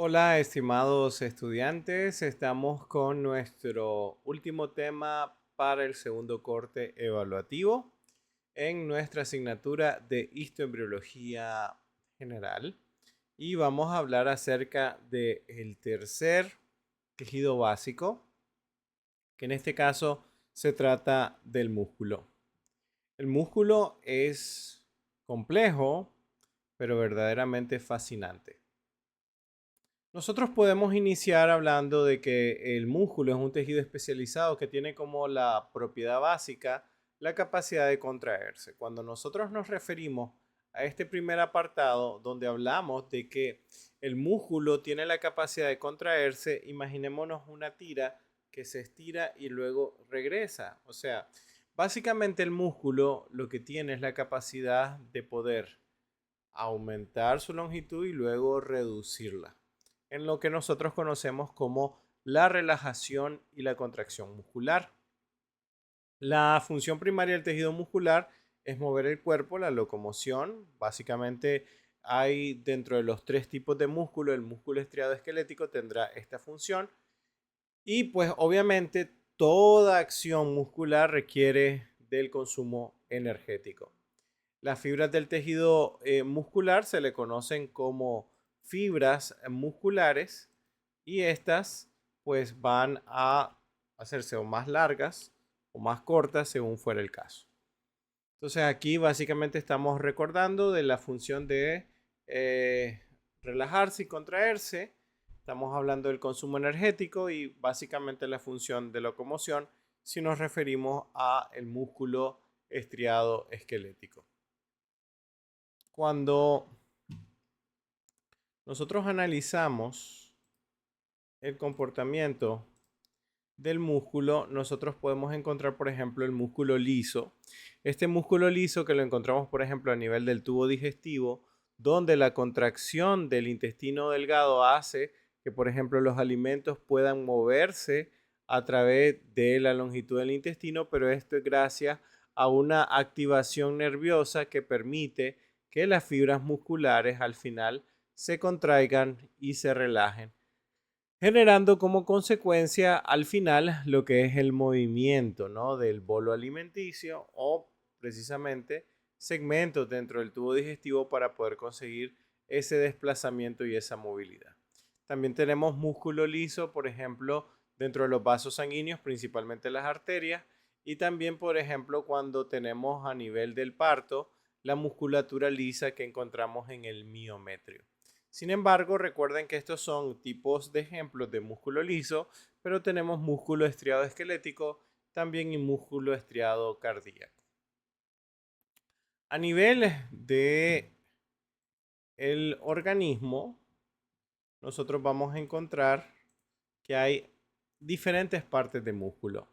Hola, estimados estudiantes. Estamos con nuestro último tema para el segundo corte evaluativo en nuestra asignatura de histoembriología general. Y vamos a hablar acerca del tercer tejido básico, que en este caso se trata del músculo. El músculo es complejo, pero verdaderamente fascinante. Nosotros podemos iniciar hablando de que el músculo es un tejido especializado que tiene como la propiedad básica la capacidad de contraerse. Cuando nosotros nos referimos a este primer apartado donde hablamos de que el músculo tiene la capacidad de contraerse, imaginémonos una tira que se estira y luego regresa. O sea, básicamente el músculo lo que tiene es la capacidad de poder aumentar su longitud y luego reducirla, en lo que nosotros conocemos como la relajación y la contracción muscular. La función primaria del tejido muscular es mover el cuerpo, la locomoción. Básicamente hay dentro de los tres tipos de músculo, el músculo estriado esquelético tendrá esta función y pues obviamente toda acción muscular requiere del consumo energético. Las fibras del tejido muscular se le conocen como fibras musculares y estas pues van a hacerse o más largas o más cortas según fuera el caso. Entonces aquí básicamente estamos recordando de la función de eh, relajarse y contraerse. Estamos hablando del consumo energético y básicamente la función de locomoción si nos referimos a el músculo estriado esquelético. Cuando nosotros analizamos el comportamiento del músculo, nosotros podemos encontrar, por ejemplo, el músculo liso. Este músculo liso que lo encontramos, por ejemplo, a nivel del tubo digestivo, donde la contracción del intestino delgado hace que, por ejemplo, los alimentos puedan moverse a través de la longitud del intestino, pero esto es gracias a una activación nerviosa que permite que las fibras musculares al final se contraigan y se relajen, generando como consecuencia al final lo que es el movimiento, ¿no?, del bolo alimenticio o precisamente segmentos dentro del tubo digestivo para poder conseguir ese desplazamiento y esa movilidad. También tenemos músculo liso, por ejemplo, dentro de los vasos sanguíneos, principalmente las arterias, y también, por ejemplo, cuando tenemos a nivel del parto la musculatura lisa que encontramos en el miometrio. Sin embargo, recuerden que estos son tipos de ejemplos de músculo liso, pero tenemos músculo estriado esquelético también y músculo estriado cardíaco. A nivel de el organismo, nosotros vamos a encontrar que hay diferentes partes de músculo.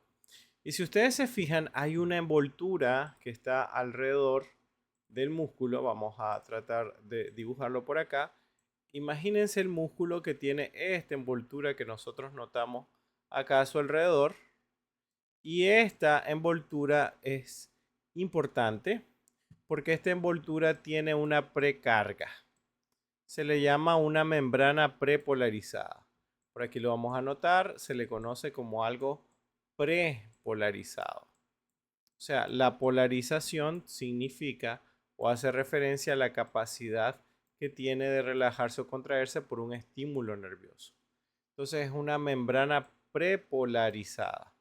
Y si ustedes se fijan, hay una envoltura que está alrededor del músculo. Vamos a tratar de dibujarlo por acá. Imagínense el músculo que tiene esta envoltura que nosotros notamos acá a su alrededor. Y esta envoltura es importante porque esta envoltura tiene una precarga. Se le llama una membrana prepolarizada. Por aquí lo vamos a notar, se le conoce como algo prepolarizado. O sea, la polarización significa o hace referencia a la capacidad que tiene de relajarse o contraerse por un estímulo nervioso. Entonces es una membrana prepolarizada.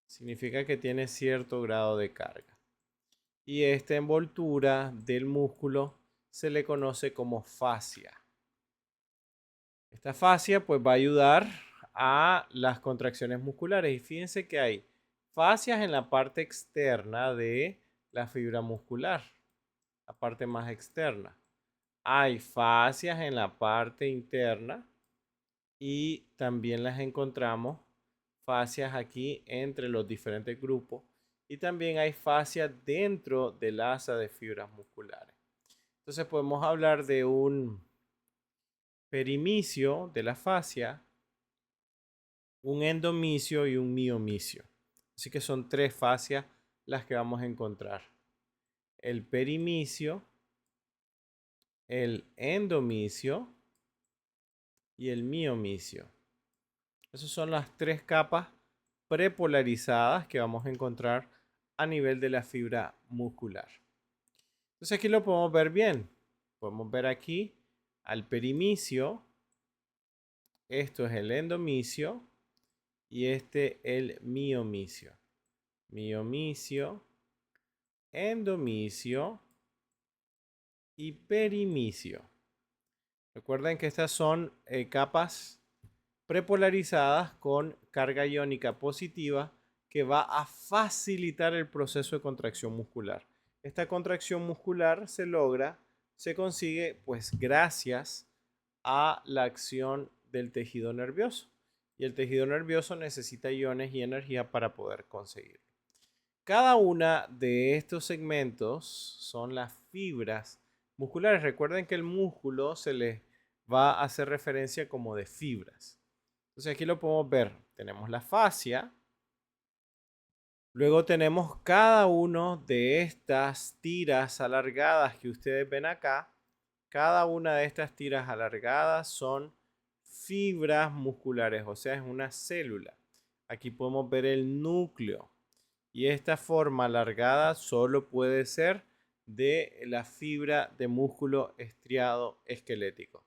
Significa que tiene cierto grado de carga. Y esta envoltura del músculo se le conoce como fascia. Esta fascia pues va a ayudar a las contracciones musculares y fíjense que hay fascias en la parte externa de la fibra muscular, la parte más externa. Hay fascias en la parte interna y también las encontramos fascias aquí entre los diferentes grupos y también hay fascias dentro del asa de fibras musculares. Entonces podemos hablar de un perimicio de la fascia, un endomicio y un miomicio. Así que son tres fascias las que vamos a encontrar. El perimicio, el endomicio y el miomicio. Esas son las tres capas prepolarizadas que vamos a encontrar a nivel de la fibra muscular. Entonces aquí lo podemos ver bien. Podemos ver aquí al perimicio. Esto es el endomicio y este el miomicio. Miomicio, endomicio y perimicio. Recuerden que estas son capas prepolarizadas con carga iónica positiva que va a facilitar el proceso de contracción muscular. Esta contracción muscular se consigue pues gracias a la acción del tejido nervioso. Y el tejido nervioso necesita iones y energía para poder conseguirlo. Cada una de estos segmentos son las fibras musculares. Recuerden que el músculo se les va a hacer referencia como de fibras. Entonces aquí lo podemos ver. Tenemos la fascia. Luego tenemos cada uno de estas tiras alargadas que ustedes ven acá. Cada una de estas tiras alargadas son fibras musculares, o sea, es una célula. Aquí podemos ver el núcleo. Y esta forma alargada solo puede ser de la fibra de músculo estriado esquelético.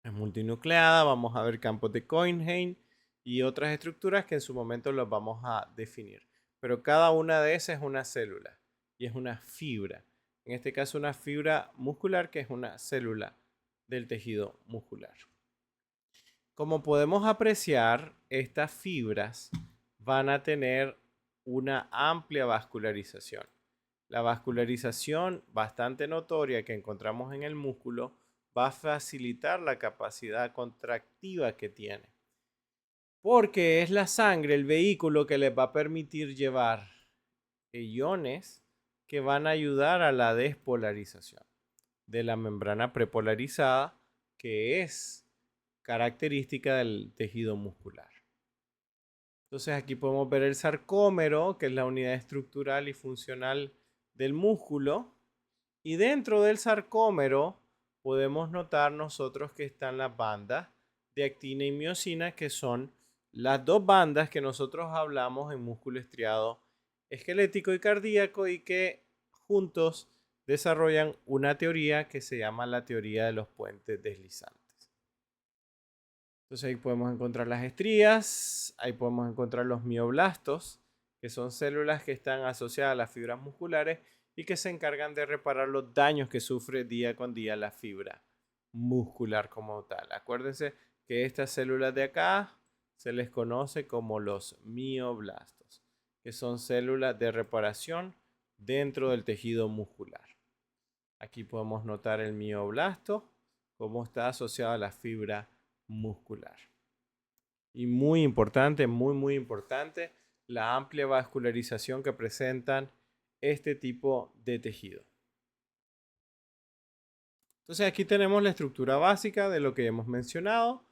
Es multinucleada, vamos a ver campos de Cohenheim y otras estructuras que en su momento los vamos a definir. Pero cada una de esas es una célula y es una fibra. En este caso una fibra muscular que es una célula del tejido muscular. Como podemos apreciar, estas fibras van a tener una amplia vascularización. La vascularización bastante notoria que encontramos en el músculo va a facilitar la capacidad contractiva que tiene. Porque es la sangre el vehículo que les va a permitir llevar iones que van a ayudar a la despolarización de la membrana prepolarizada, que es característica del tejido muscular. Entonces aquí podemos ver el sarcómero, que es la unidad estructural y funcional del músculo. Y dentro del sarcómero podemos notar nosotros que están las bandas de actina y miosina, que son las dos bandas que nosotros hablamos en músculo estriado esquelético y cardíaco y que juntos desarrollan una teoría que se llama la teoría de los puentes deslizantes. Entonces ahí podemos encontrar las estrías, ahí podemos encontrar los mioblastos, que son células que están asociadas a las fibras musculares y que se encargan de reparar los daños que sufre día con día la fibra muscular como tal. Acuérdense que estas células de acá se les conoce como los mioblastos, que son células de reparación dentro del tejido muscular. Aquí podemos notar el mioblasto, cómo está asociado a la fibra muscular. Y muy importante, muy importante, la amplia vascularización que presentan este tipo de tejido. Entonces aquí tenemos la estructura básica de lo que hemos mencionado.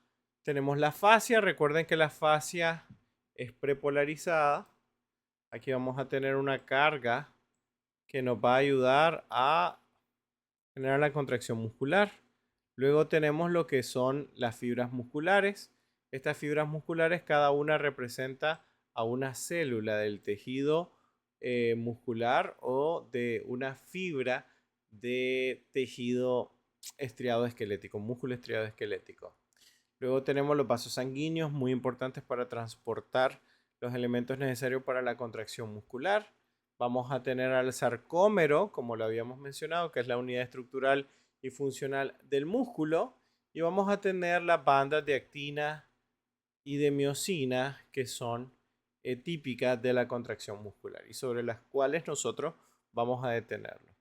Tenemos la fascia, recuerden que la fascia es prepolarizada. Aquí vamos a tener una carga que nos va a ayudar a generar la contracción muscular. Luego tenemos lo que son las fibras musculares. Estas fibras musculares cada una representa a una célula del tejido muscular o de una fibra de tejido estriado esquelético, músculo estriado esquelético. Luego tenemos los vasos sanguíneos, muy importantes para transportar los elementos necesarios para la contracción muscular. Vamos a tener al sarcómero, como lo habíamos mencionado, que es la unidad estructural y funcional del músculo. Y vamos a tener las bandas de actina y de miosina, que son típicas de la contracción muscular y sobre las cuales nosotros vamos a detenerlo.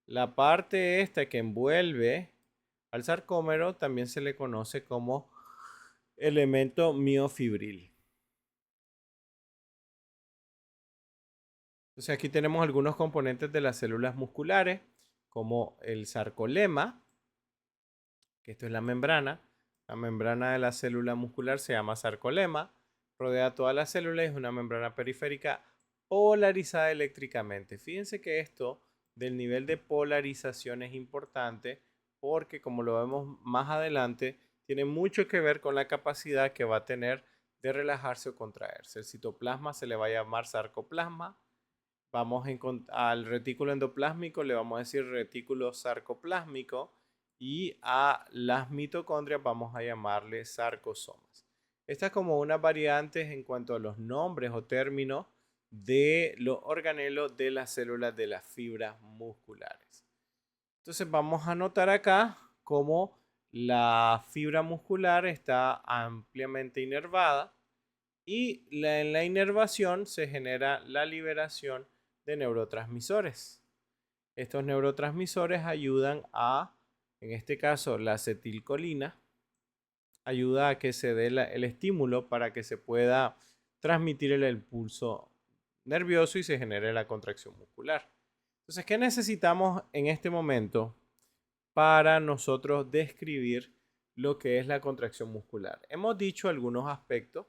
La parte esta que envuelve al sarcómero también se le conoce como elemento miofibril. Entonces aquí tenemos algunos componentes de las células musculares, como el sarcolema, que esto es la membrana. La membrana de la célula muscular se llama sarcolema, rodea toda la célula y es una membrana periférica polarizada eléctricamente. Fíjense que esto del nivel de polarización es importante porque, como lo vemos más adelante, tiene mucho que ver con la capacidad que va a tener de relajarse o contraerse. El citoplasma se le va a llamar sarcoplasma. Al retículo endoplásmico le vamos a decir retículo sarcoplásmico y a las mitocondrias vamos a llamarle sarcosomas. Estas como unas variantes en cuanto a los nombres o términos de los organelos de las células de las fibras musculares. Entonces vamos a notar acá cómo la fibra muscular está ampliamente inervada y en la inervación se genera la liberación de neurotransmisores. Estos neurotransmisores ayudan en este caso, la acetilcolina, ayuda a que se dé el estímulo para que se pueda transmitir el impulso nervioso y se genere la contracción muscular. Entonces, ¿qué necesitamos en este momento para nosotros describir lo que es la contracción muscular? Hemos dicho algunos aspectos,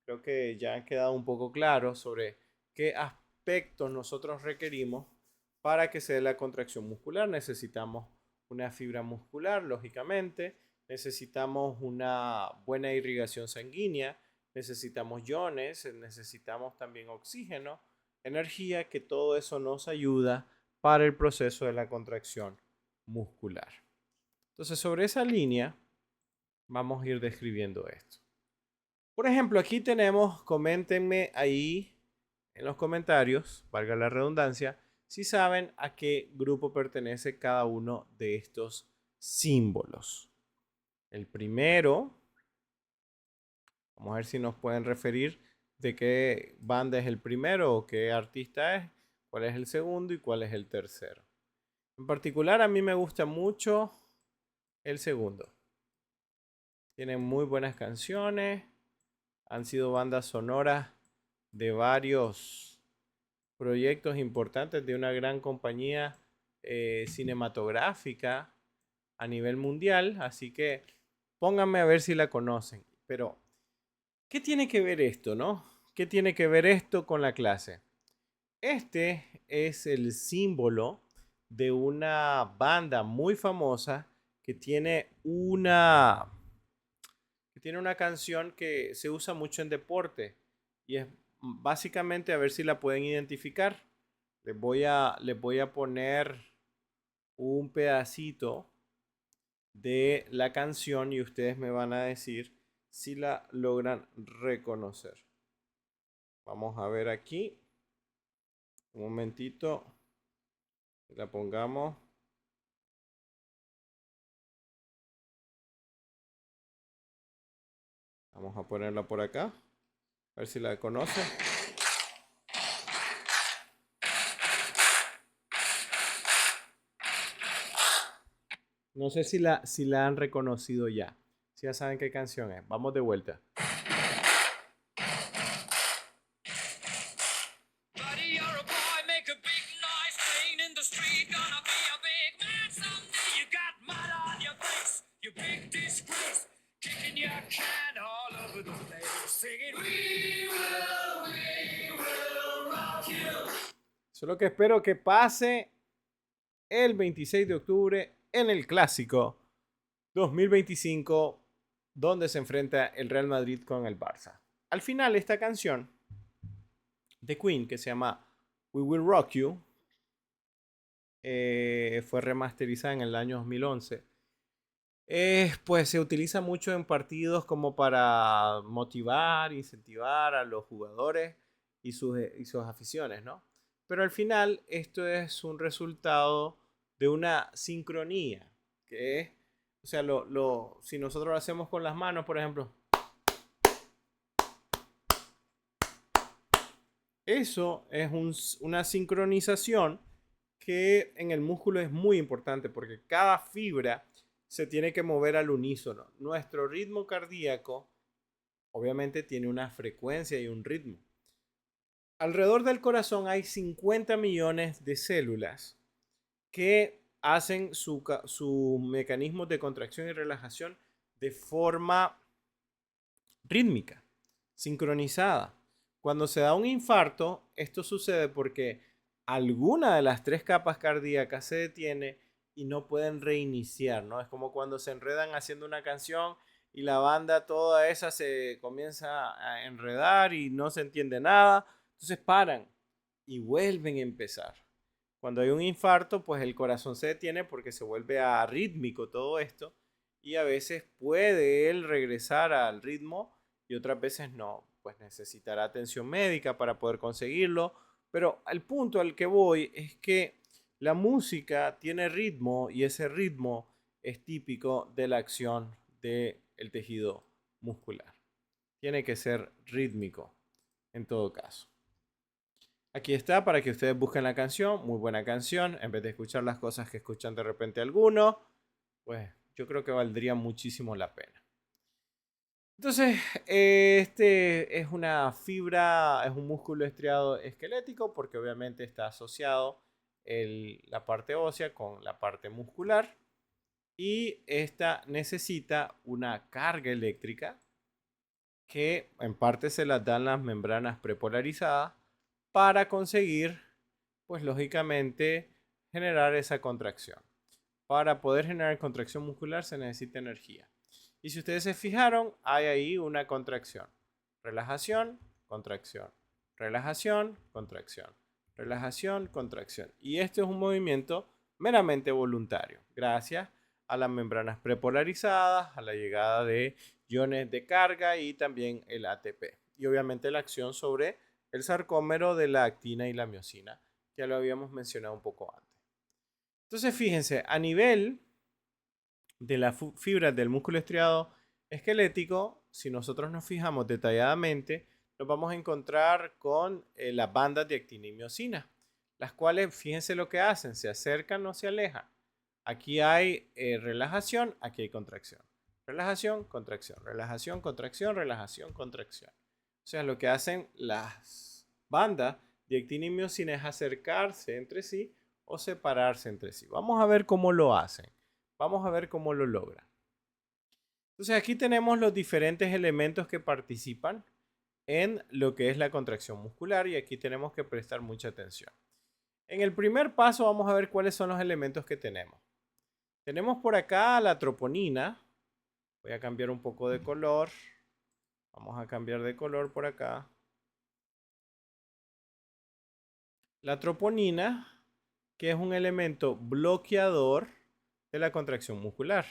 creo que ya han quedado un poco claros sobre qué aspectos nosotros requerimos para que se dé la contracción muscular. Necesitamos una fibra muscular, lógicamente, necesitamos una buena irrigación sanguínea, necesitamos iones, necesitamos también oxígeno, energía, que todo eso nos ayuda para el proceso de la contracción muscular. Entonces, sobre esa línea, vamos a ir describiendo esto. Por ejemplo, aquí tenemos, coméntenme ahí en los comentarios, valga la redundancia, si saben a qué grupo pertenece cada uno de estos símbolos. El primero, vamos a ver si nos pueden referir de qué banda es el primero o qué artista es, cuál es el segundo y cuál es el tercero. En particular, a mí me gusta mucho el segundo. Tienen muy buenas canciones, han sido bandas sonoras de varios proyectos importantes de una gran compañía cinematográfica a nivel mundial, así que pónganme a ver si la conocen. Pero, ¿qué tiene que ver esto, no? ¿Qué tiene que ver esto con la clase? Este es el símbolo de una banda muy famosa que tiene una canción que se usa mucho en deporte y es básicamente, a ver si la pueden identificar. Les voy a poner un pedacito de la canción y ustedes me van a decir si la logran reconocer. Vamos a ver aquí. Un momentito. La pongamos. Vamos a ponerla por acá. A ver si la conoce. No sé si la han reconocido ya. Si ya saben qué canción es. Vamos de vuelta. Solo que espero que pase el 26 de octubre en el Clásico 2025, donde se enfrenta el Real Madrid con el Barça. Al final, esta canción de Queen, que se llama We Will Rock You, fue remasterizada en el año 2011. Pues se utiliza mucho en partidos como para motivar, incentivar a los jugadores y sus aficiones, ¿no? Pero al final esto es un resultado de una sincronía, que es, o sea, si nosotros lo hacemos con las manos, por ejemplo, eso es una sincronización que en el músculo es muy importante porque cada fibra se tiene que mover al unísono. Nuestro ritmo cardíaco obviamente tiene una frecuencia y un ritmo. Alrededor del corazón hay 50 millones de células que hacen sus mecanismos de contracción y relajación de forma rítmica, sincronizada. Cuando se da un infarto, esto sucede porque alguna de las tres capas cardíacas se detiene y no pueden reiniciar, ¿no? Es como cuando se enredan haciendo una canción y la banda toda esa se comienza a enredar y no se entiende nada, entonces paran y vuelven a empezar. Cuando hay un infarto, pues el corazón se detiene porque se vuelve arrítmico todo esto y a veces puede él regresar al ritmo y otras veces no, pues necesitará atención médica para poder conseguirlo, pero al punto al que voy es que la música tiene ritmo y ese ritmo es típico de la acción del tejido muscular. Tiene que ser rítmico en todo caso. Aquí está para que ustedes busquen la canción, muy buena canción, en vez de escuchar las cosas que escuchan de repente algunos, pues yo creo que valdría muchísimo la pena. Entonces, este es una fibra, es un músculo estriado esquelético porque obviamente está asociado la parte ósea con la parte muscular y esta necesita una carga eléctrica que en parte se las dan las membranas prepolarizadas para conseguir, pues lógicamente, generar esa contracción. Para poder generar contracción muscular se necesita energía. Y si ustedes se fijaron, hay ahí una contracción. Relajación, contracción. Relajación, contracción. Relajación, contracción. Y este es un movimiento meramente voluntario, gracias a las membranas prepolarizadas, a la llegada de iones de carga y también el ATP. Y obviamente la acción sobre el sarcómero de la actina y la miosina, que ya lo habíamos mencionado un poco antes. Entonces, fíjense, a nivel de las fibras del músculo estriado esquelético, si nosotros nos fijamos detalladamente, nos vamos a encontrar con las bandas de actina y miosina, las cuales, fíjense lo que hacen, se acercan o se alejan. Aquí hay relajación, aquí hay contracción. Relajación, contracción, relajación, contracción, relajación, contracción. O sea, lo que hacen las bandas de actina y miosina es acercarse entre sí o separarse entre sí. Vamos a ver cómo lo hacen. Vamos a ver cómo lo logran. Entonces aquí tenemos los diferentes elementos que participan en lo que es la contracción muscular y aquí tenemos que prestar mucha atención. En el primer paso vamos a ver cuáles son los elementos que tenemos. Tenemos por acá la troponina. Voy a cambiar un poco de color. Vamos a cambiar de color por acá. La troponina, que es un elemento bloqueador de la contracción muscular.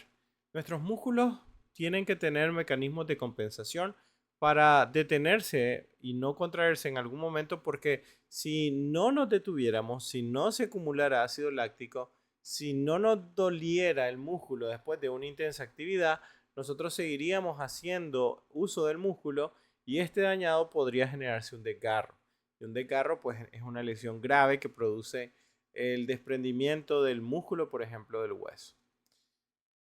Nuestros músculos tienen que tener mecanismos de compensación para detenerse y no contraerse en algún momento porque si no nos detuviéramos, si no se acumulara ácido láctico, si no nos doliera el músculo después de una intensa actividad, nosotros seguiríamos haciendo uso del músculo y este dañado podría generarse un desgarro. Y un desgarro pues es una lesión grave que produce el desprendimiento del músculo, por ejemplo, del hueso.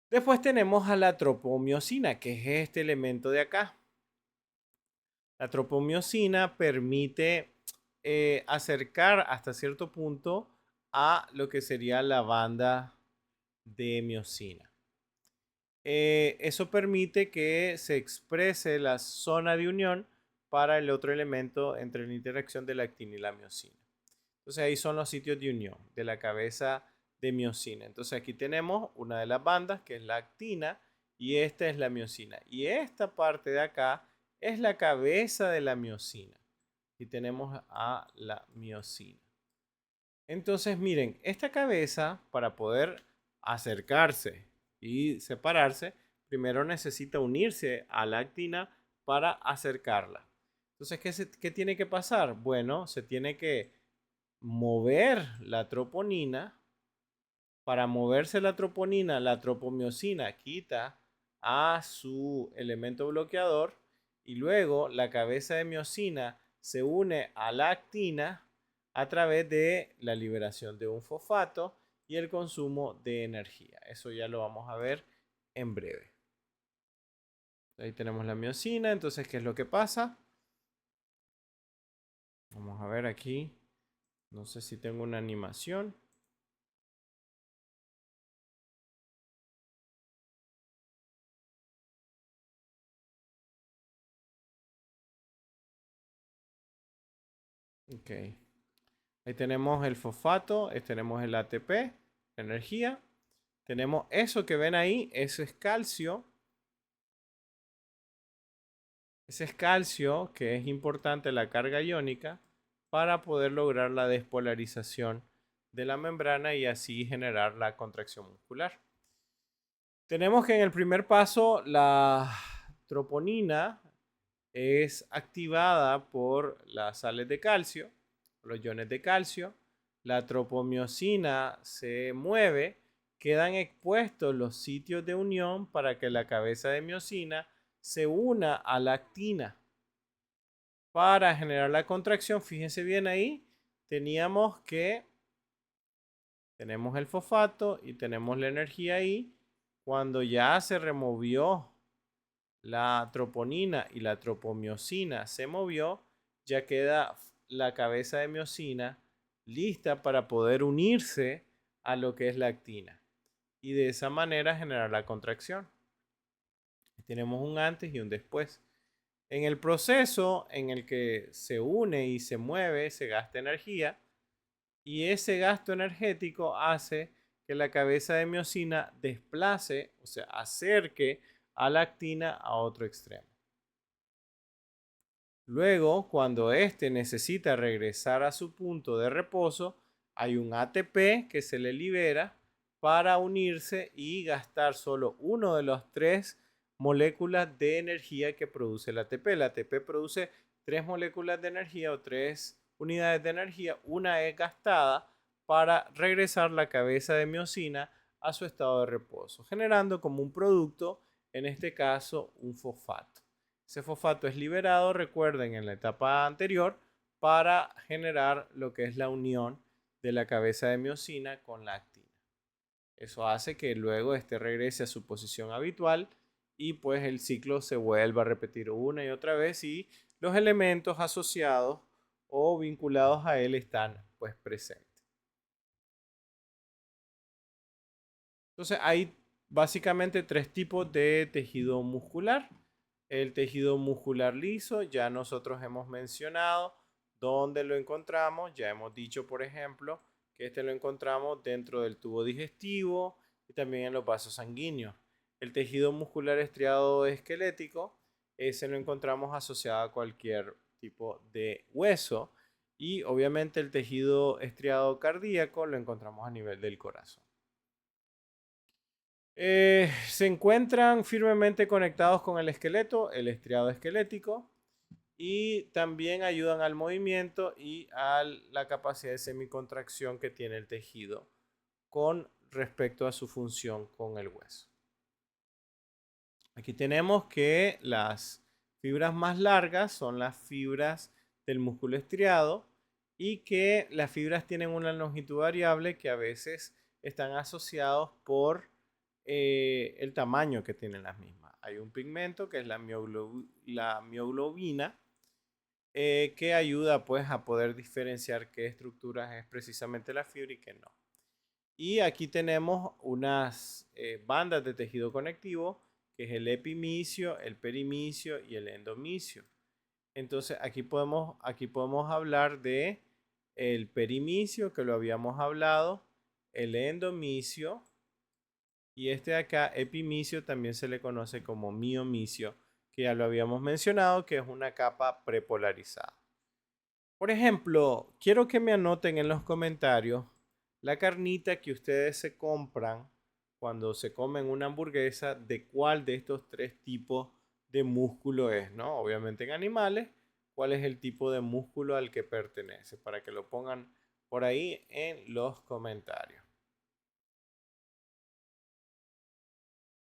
Después tenemos a la tropomiosina, que es este elemento de acá. La tropomiosina permite acercar hasta cierto punto a lo que sería la banda de miosina. Eso permite que se exprese la zona de unión para el otro elemento entre la interacción de la actina y la miosina. Entonces ahí son los sitios de unión de la cabeza de miosina. Entonces aquí tenemos una de las bandas que es la actina y esta es la miosina. Y esta parte de acá es la cabeza de la miosina. Aquí tenemos a la miosina. Entonces miren, esta cabeza para poder acercarse y separarse, primero necesita unirse a la actina para acercarla. Entonces, ¿qué tiene que pasar? Bueno, se tiene que mover la troponina. Para moverse la tropomiosina quita a su elemento bloqueador y luego la cabeza de miosina se une a la actina a través de la liberación de un fosfato y el consumo de energía. Eso ya lo vamos a ver en breve. Ahí tenemos la miosina, entonces, ¿qué es lo que pasa? Vamos a ver aquí. No sé si tengo una animación. Ok. Ahí tenemos el fosfato, tenemos el ATP, energía. Tenemos eso que ven ahí, eso es calcio. Ese es calcio, que es importante la carga iónica para poder lograr la despolarización de la membrana y así generar la contracción muscular. Tenemos que en el primer paso la troponina es activada por las sales de calcio, los iones de calcio. La tropomiosina se mueve, quedan expuestos los sitios de unión para que la cabeza de miosina se una a la actina. Para generar la contracción, fíjense bien ahí, teníamos que tenemos el fosfato y tenemos la energía ahí. Cuando ya se removió la troponina y la tropomiosina se movió, ya queda la cabeza de miosina lista para poder unirse a lo que es la actina y de esa manera generar la contracción. Tenemos un antes y un después. En el proceso en el que se une y se mueve, se gasta energía y ese gasto energético hace que la cabeza de miosina desplace, o sea, acerque a la actina a otro extremo. Luego, cuando éste necesita regresar a su punto de reposo, hay un ATP que se le libera para unirse y gastar solo uno de los tres moléculas de energía que produce el ATP. El ATP produce tres moléculas de energía o tres unidades de energía. Una es gastada para regresar la cabeza de miosina a su estado de reposo, generando como un producto, en este caso, un fosfato. Ese fosfato es liberado, recuerden, en la etapa anterior para generar lo que es la unión de la cabeza de miosina con la actina. Eso hace que luego este regrese a su posición habitual y pues el ciclo se vuelva a repetir una y otra vez y los elementos asociados o vinculados a él están pues presentes. Entonces hay básicamente tres tipos de tejido muscular. El tejido muscular liso, ya nosotros hemos mencionado dónde lo encontramos. Ya hemos dicho, por ejemplo, que este lo encontramos dentro del tubo digestivo y también en los vasos sanguíneos. El tejido muscular estriado esquelético, ese lo encontramos asociado a cualquier tipo de hueso. Y obviamente el tejido estriado cardíaco lo encontramos a nivel del corazón. Se encuentran firmemente conectados con el esqueleto, el estriado esquelético, y también ayudan al movimiento y a la capacidad de semicontracción que tiene el tejido con respecto a su función con el hueso. Aquí tenemos que las fibras más largas son las fibras del músculo estriado y que las fibras tienen una longitud variable que a veces están asociados por el tamaño que tienen las mismas. Hay un pigmento que es la mioglobina que ayuda pues a poder diferenciar qué estructuras es precisamente la fibra y qué no. Y aquí tenemos unas bandas de tejido conectivo que es el epimicio, el perimicio y el endomicio. Entonces aquí podemos hablar de el perimicio que lo habíamos hablado, el endomicio y este de acá, epimicio, también se le conoce como miomicio, que ya lo habíamos mencionado, que es una capa prepolarizada. Por ejemplo, quiero que me anoten en los comentarios la carnita que ustedes se compran cuando se comen una hamburguesa, de cuál de estos tres tipos de músculo es, ¿no? Obviamente en animales, cuál es el tipo de músculo al que pertenece, para que lo pongan por ahí en los comentarios.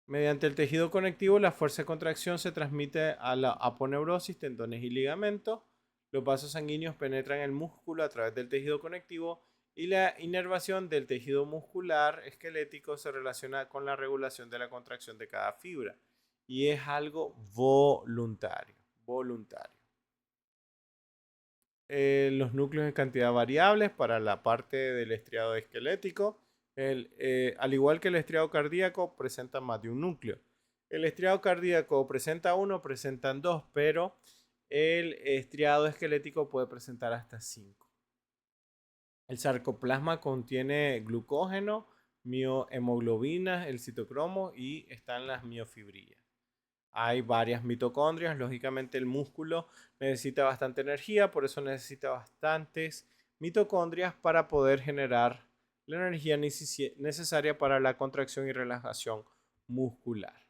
Mediante el tejido conectivo, la fuerza de contracción se transmite a la aponeurosis, tendones y ligamentos. Los vasos sanguíneos penetran el músculo a través del tejido conectivo y la inervación del tejido muscular esquelético se relaciona con la regulación de la contracción de cada fibra y es algo voluntario. Los núcleos en cantidad variables para la parte del estriado esquelético. Al igual que el estriado cardíaco, presenta más de un núcleo. El estriado cardíaco presenta uno, presentan dos, pero el estriado esquelético puede presentar hasta cinco. El sarcoplasma contiene glucógeno, miohemoglobina, el citocromo y están las miofibrillas. Hay varias mitocondrias, lógicamente el músculo necesita bastante energía, por eso necesita bastantes mitocondrias para poder generar la energía necesaria para la contracción y relajación muscular.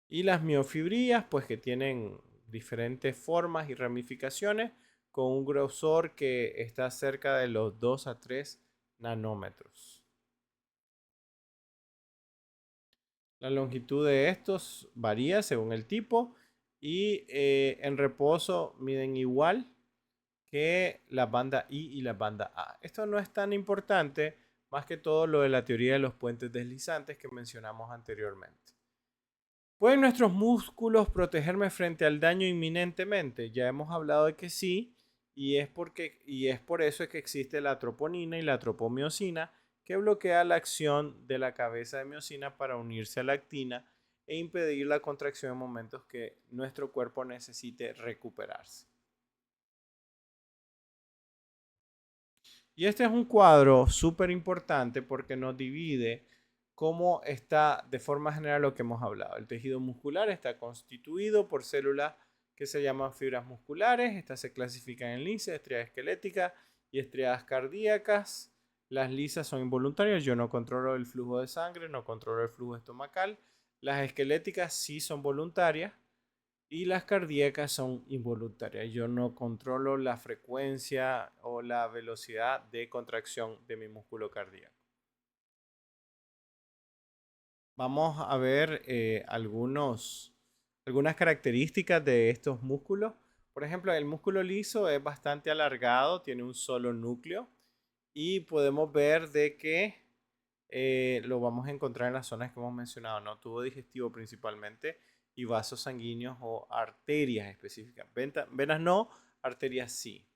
Y las miofibrillas, pues que tienen diferentes formas y ramificaciones con un grosor que está cerca de los 2 a 3 nanómetros. La longitud de estos varía según el tipo y en reposo miden igual que la banda I y la banda A. Esto no es tan importante, más que todo lo de la teoría de los puentes deslizantes que mencionamos anteriormente. ¿Pueden nuestros músculos protegerme frente al daño inminentemente? Ya hemos hablado de que sí, y es por eso es que existe la troponina y la tropomiosina, que bloquea la acción de la cabeza de miosina para unirse a la actina e impedir la contracción en momentos que nuestro cuerpo necesite recuperarse. Y este es un cuadro súper importante porque nos divide cómo está de forma general lo que hemos hablado. El tejido muscular está constituido por células que se llaman fibras musculares. Estas se clasifican en lisas, estriadas esqueléticas y estriadas cardíacas. Las lisas son involuntarias. Yo no controlo el flujo de sangre, no controlo el flujo estomacal. Las esqueléticas sí son voluntarias. Y las cardíacas son involuntarias. Yo no controlo la frecuencia o la velocidad de contracción de mi músculo cardíaco. Vamos a ver algunas características de estos músculos. Por ejemplo, el músculo liso es bastante alargado, tiene un solo núcleo y podemos ver de que lo vamos a encontrar en las zonas que hemos mencionado, ¿no? Tubo digestivo principalmente y vasos sanguíneos o arterias específicas. Venas no, arterias sí.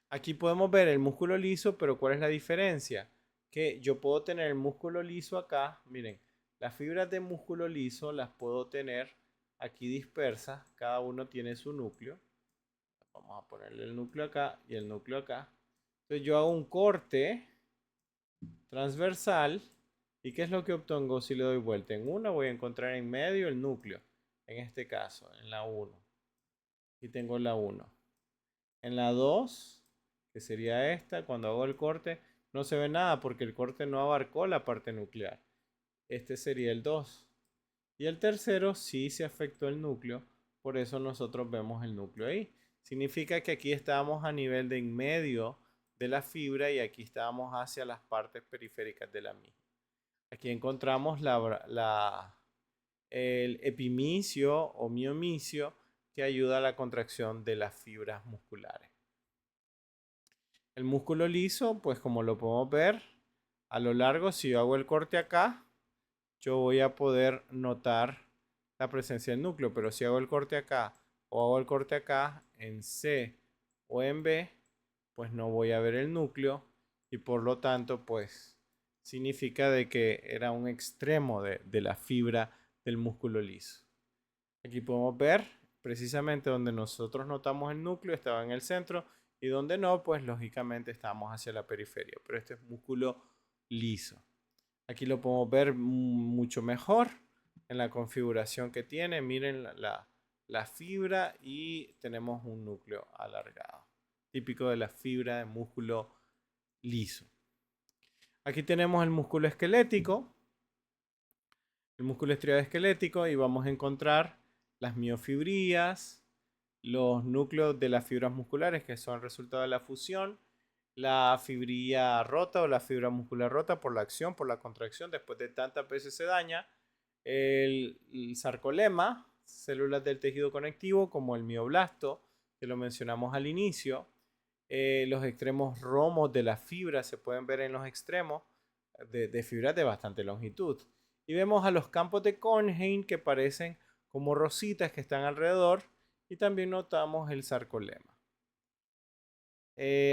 Aquí podemos ver el músculo liso, pero ¿cuál es la diferencia? Que yo puedo tener el músculo liso acá, miren, las fibras de músculo liso las puedo tener aquí dispersas, cada uno tiene su núcleo. Vamos a ponerle el núcleo acá y el núcleo acá. Entonces yo hago un corte transversal. ¿Y qué es lo que obtengo si le doy vuelta? En una voy a encontrar en medio el núcleo. En este caso, en la 1. Aquí tengo la 1. En la 2, que sería esta, cuando hago el corte, no se ve nada porque el corte no abarcó la parte nuclear. Este sería el 2. Y el tercero sí se afectó el núcleo, por eso nosotros vemos el núcleo ahí. Significa que aquí estábamos a nivel de en medio de la fibra y aquí estábamos hacia las partes periféricas de la misma. Aquí encontramos el epimicio o miomicio que ayuda a la contracción de las fibras musculares. El músculo liso, pues como lo podemos ver, a lo largo, si yo hago el corte acá, yo voy a poder notar la presencia del núcleo, pero si hago el corte acá o hago el corte acá en C o en B, pues no voy a ver el núcleo y por lo tanto, pues significa de que era un extremo de la fibra del músculo liso. Aquí podemos ver precisamente donde nosotros notamos el núcleo estaba en el centro y donde no, pues lógicamente estábamos hacia la periferia, pero este es músculo liso. Aquí lo podemos ver mucho mejor en la configuración que tiene. Miren la fibra y tenemos un núcleo alargado, típico de la fibra de músculo liso. Aquí tenemos el músculo esquelético, el músculo estriado esquelético y vamos a encontrar las miofibrillas, los núcleos de las fibras musculares que son el resultado de la fusión, la fibrilla rota o la fibra muscular rota por la acción, por la contracción, después de tantas veces se daña, el sarcolema, células del tejido conectivo como el mioblasto, que lo mencionamos al inicio, los extremos romos de la fibra se pueden ver en los extremos de fibras de bastante longitud. Y vemos a los campos de Cohnheim que parecen como rositas que están alrededor y también notamos el sarcolema.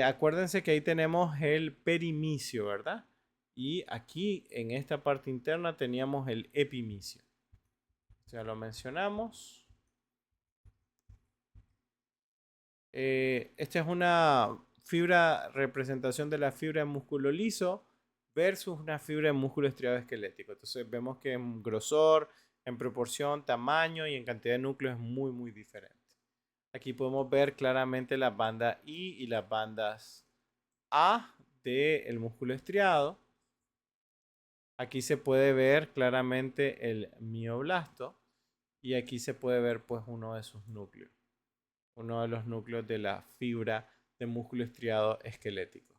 Acuérdense que ahí tenemos el perimicio, ¿verdad? Y aquí en esta parte interna teníamos el epimicio. Ya lo mencionamos. Esta es una fibra, representación de la fibra de músculo liso versus una fibra de músculo estriado esquelético. Entonces vemos que en grosor, en proporción, tamaño y en cantidad de núcleos es muy, muy diferente. Aquí podemos ver claramente las bandas I y las bandas A del músculo estriado. Aquí se puede ver claramente el mioblasto y aquí se puede ver pues uno de sus núcleos, uno de los núcleos de la fibra de músculo estriado esquelético.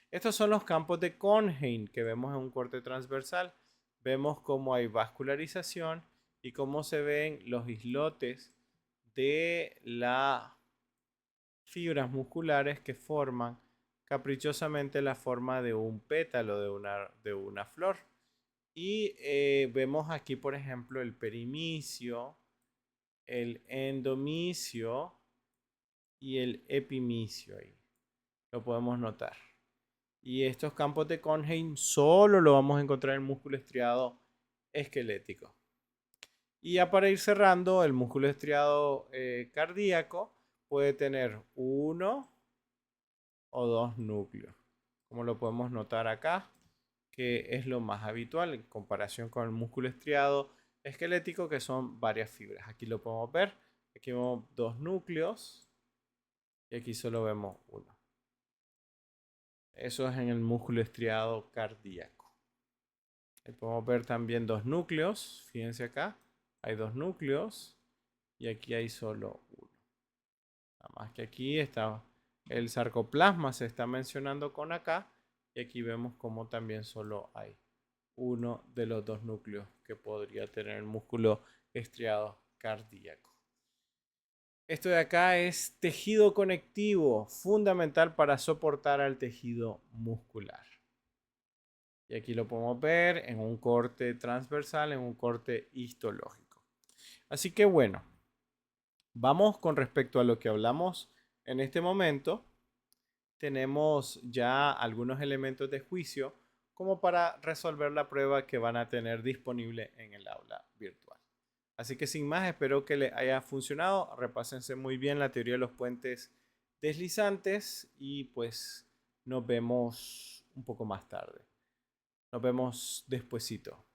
Estos son los campos de Cohnheim que vemos en un corte transversal. Vemos cómo hay vascularización y cómo se ven los islotes de las fibras musculares que forman caprichosamente la forma de un pétalo de una flor. Y vemos aquí, por ejemplo, el perimicio, el endomicio y el epimicio ahí. Lo podemos notar. Y estos campos de Cohnheim solo lo vamos a encontrar en el músculo estriado esquelético. Y ya para ir cerrando, el músculo estriado cardíaco puede tener uno o dos núcleos, como lo podemos notar acá, que es lo más habitual en comparación con el músculo estriado esquelético, que son varias fibras. Aquí lo podemos ver, aquí vemos dos núcleos y aquí solo vemos uno. Eso es en el músculo estriado cardíaco. Ahí podemos ver también dos núcleos, fíjense acá, hay dos núcleos y aquí hay solo uno. Nada más que aquí está el sarcoplasma, se está mencionando con acá, y aquí vemos como también solo hay uno de los dos núcleos que podría tener el músculo estriado cardíaco. Esto de acá es tejido conectivo, fundamental para soportar al tejido muscular. Y aquí lo podemos ver en un corte transversal, en un corte histológico. Así que bueno, vamos con respecto a lo que hablamos en este momento. Tenemos ya algunos elementos de juicio como para resolver la prueba que van a tener disponible en el aula virtual. Así que sin más, espero que les haya funcionado. Repásense muy bien la teoría de los puentes deslizantes y pues nos vemos un poco más tarde. Nos vemos despuesito.